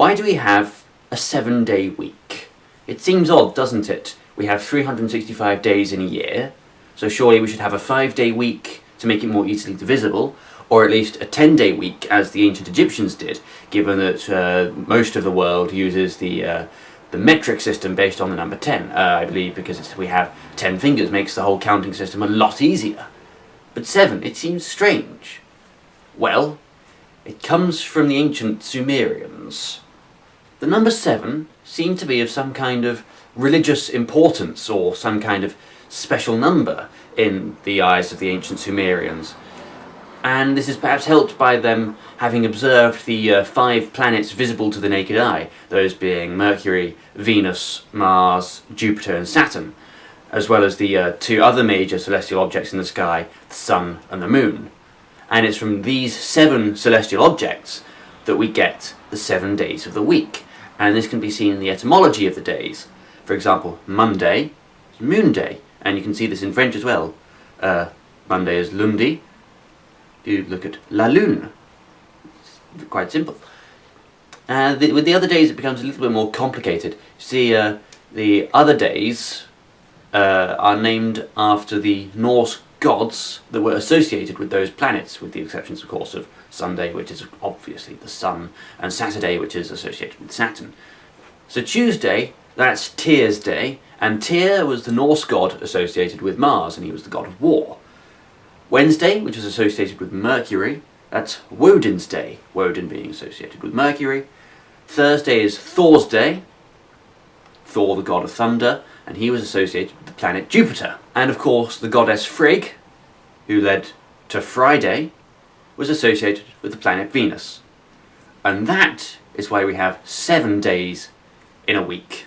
Why do we have a 7-day week? It seems odd, doesn't it? We have 365 days in a year, so surely we should have a 5-day week to make it more easily divisible, or at least a 10-day week as the ancient Egyptians did, given that most of the world uses the metric system based on the number 10. I believe because we have 10 fingers makes the whole counting system a lot easier. But 7, it seems strange. Well, it comes from the ancient Sumerians. The number 7 seemed to be of some kind of religious importance or some kind of special number in the eyes of the ancient Sumerians. And this is perhaps helped by them having observed the 5 planets visible to the naked eye, those being Mercury, Venus, Mars, Jupiter and Saturn, as well as the 2 other major celestial objects in the sky, the Sun and the Moon. And it's from these 7 celestial objects that we get the 7 days of the week. And this can be seen in the etymology of the days. For example, Monday is Moon Day, and you can see this in French as well. Monday is lundi. You look at la lune. It's quite simple. With the other days it becomes a little bit more complicated. You see, the other days are named after the Norse gods that were associated with those planets, with the exceptions, of course, of Sunday, which is obviously the Sun, and Saturday, which is associated with Saturn. So Tuesday, that's Tyr's Day, and Tyr was the Norse god associated with Mars, and he was the god of war. Wednesday, which is associated with Mercury, that's Woden's Day, Woden being associated with Mercury. Thursday is Thor's Day, Thor the god of thunder, and he was associated with the planet Jupiter. And of course the goddess Frigg, who led to Friday, was associated with the planet Venus. And that is why we have 7 days in a week.